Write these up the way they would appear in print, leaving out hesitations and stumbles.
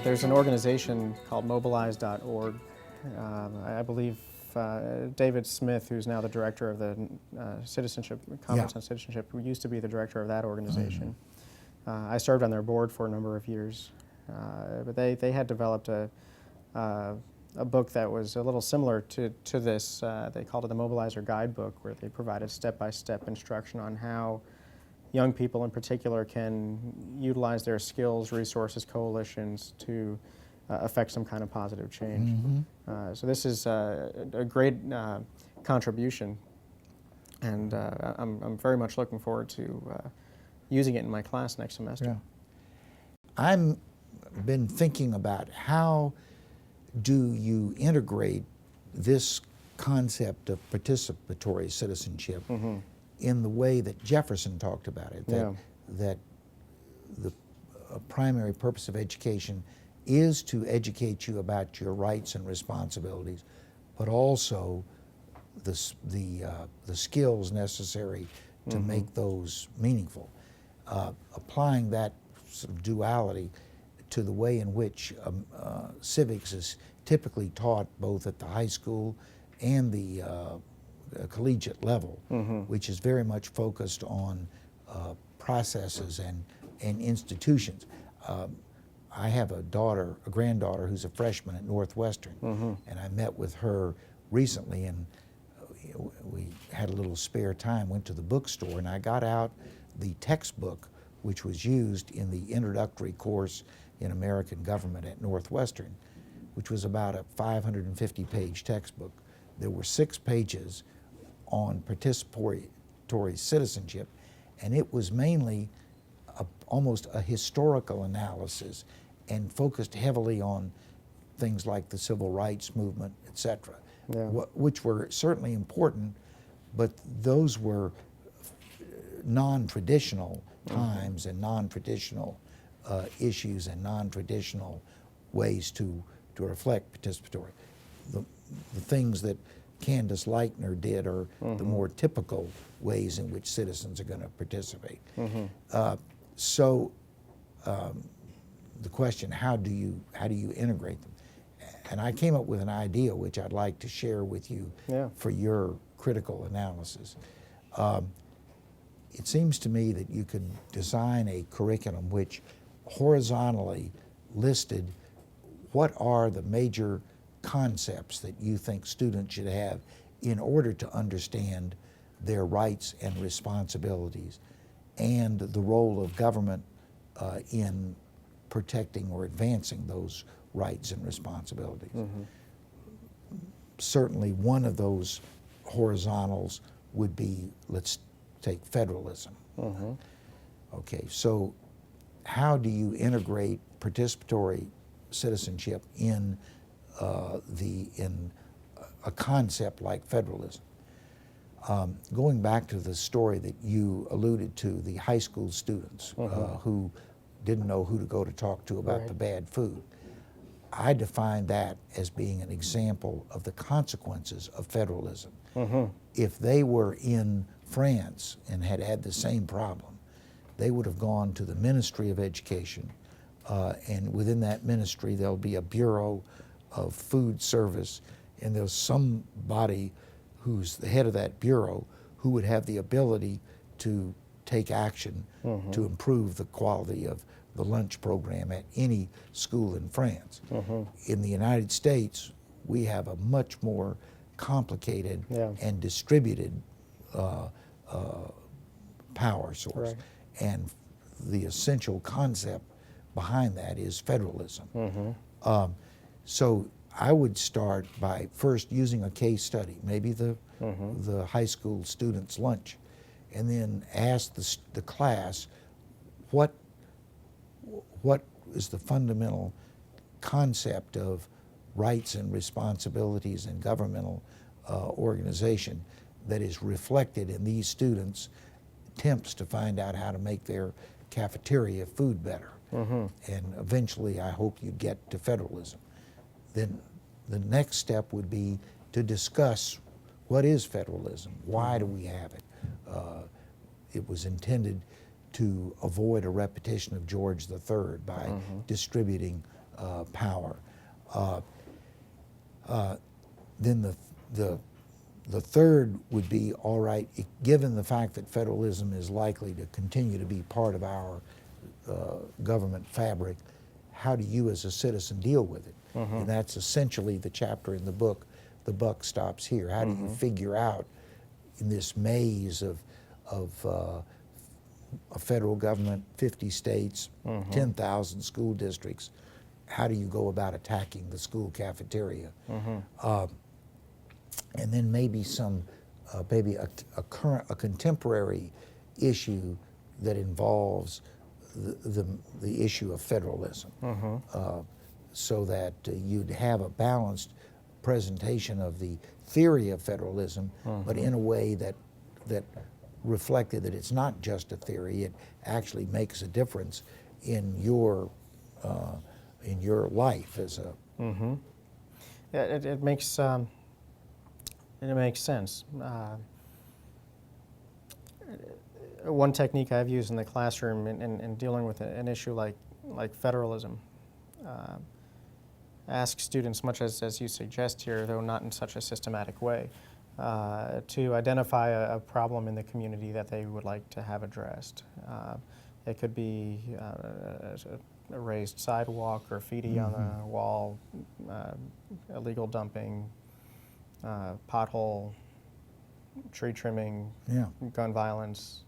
There's an organization called mobilize.org. I believe David Smith, who's now the director of the Citizenship Conference on Citizenship, who used to be the director of that organization. I served on their board for a number of years. But they had developed a book that was a little similar to this. They called it the Mobilizer Guidebook, where they provided step-by-step instruction on how young people in particular can utilize their skills, resources, coalitions to affect some kind of positive change. So this is a great contribution, and I'm very much looking forward to using it in my class next semester. Yeah. I've been thinking about how do you integrate this concept of participatory citizenship in the way that Jefferson talked about it, that the primary purpose of education is to educate you about your rights and responsibilities, but also the skills necessary to make those meaningful. Applying that sort of duality to the way in which civics is typically taught both at the high school and the collegiate level, which is very much focused on processes and institutions. I have a granddaughter who's a freshman at Northwestern, and I met with her recently, and we had a little spare time, went to the bookstore, and I got out the textbook which was used in the introductory course in American government at Northwestern, which was about a 550-page textbook. There were 6 pages on participatory citizenship, and it was mainly almost a historical analysis and focused heavily on things like the civil rights movement, etc., which were certainly important, but those were non-traditional times and non-traditional issues and non-traditional ways to reflect participatory. The things that Candace Leichner did are the more typical ways in which citizens are going to participate. So the question, how do you integrate them? And I came up with an idea which I'd like to share with you for your critical analysis. It seems to me that you could design a curriculum which horizontally listed what are the major concepts that you think students should have in order to understand their rights and responsibilities and the role of government in protecting or advancing those rights and responsibilities. Certainly one of those horizontals would be, let's take federalism. Okay, so how do you integrate participatory citizenship in a concept like federalism? Going back to the story that you alluded to, the high school students who didn't know who to go to talk to about the bad food, I define that as being an example of the consequences of federalism. If they were in France and had had the same problem, they would have gone to the Ministry of Education, and within that ministry there'll be a Bureau of Food Service, and there's somebody who's the head of that bureau who would have the ability to take action to improve the quality of the lunch program at any school in France. In the United States, we have a much more complicated and distributed power source. And the essential concept behind that is federalism. So I would start by first using a case study, maybe the high school student's lunch, and then ask the class what is the fundamental concept of rights and responsibilities in governmental organization that is reflected in these students' attempts to find out how to make their cafeteria food better. And eventually I hope you get to federalism. Then the next step would be to discuss what is federalism, why do we have it? It was intended to avoid a repetition of George III by distributing power. Then the third would be, all right, given the fact that federalism is likely to continue to be part of our government fabric, how do you as a citizen deal with it? And that's essentially the chapter in the book, The Buck Stops Here. How do you figure out in this maze of a federal government, 50 states, 10,000 school districts, how do you go about attacking the school cafeteria? And then maybe maybe a contemporary issue that involves the issue of federalism, so that you'd have a balanced presentation of the theory of federalism, but in a way that reflected that it's not just a theory; it actually makes a difference in your life as a. Yeah, it makes sense. One technique I've used in the classroom in dealing with an issue like federalism, ask students, much as you suggest here, though not in such a systematic way, to identify a problem in the community that they would like to have addressed. It could be a raised sidewalk, graffiti on the wall, illegal dumping, pothole, tree trimming, gun violence,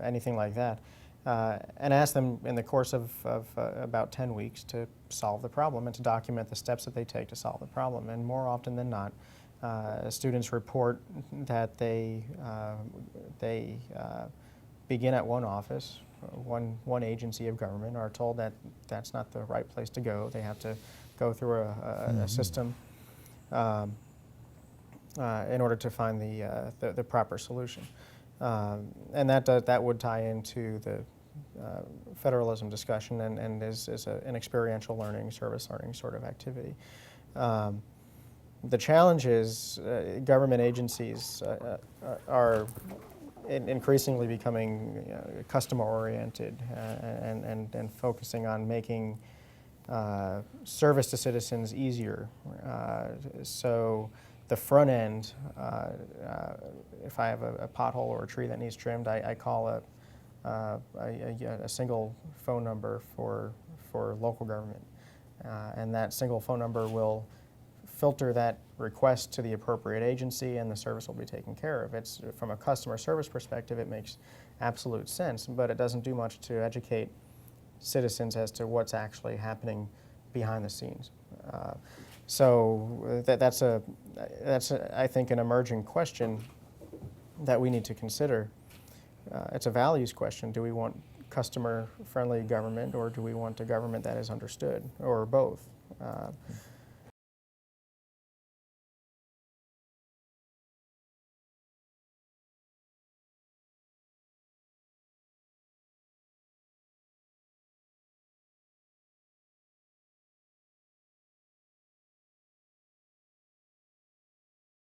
anything like that, and ask them in the course of about 10 weeks to solve the problem and to document the steps that they take to solve the problem. And more often than not, students report that they begin at one office, one agency of government, are told that that's not the right place to go. They have to go through a system in order to find the proper solution. And that would tie into the federalism discussion and is an experiential learning, service learning sort of activity. The challenge is government agencies are increasingly becoming customer-oriented and focusing on making service to citizens easier. So the front end, if I have a pothole or a tree that needs trimmed, I call a single phone number for local government. And that single phone number will filter that request to the appropriate agency, and the service will be taken care of. It's, from a customer service perspective, it makes absolute sense, but it doesn't do much to educate citizens as to what's actually happening behind the scenes. So that's I think an emerging question that we need to consider. It's a values question. Do we want customer-friendly government, or do we want a government that is understood, or both?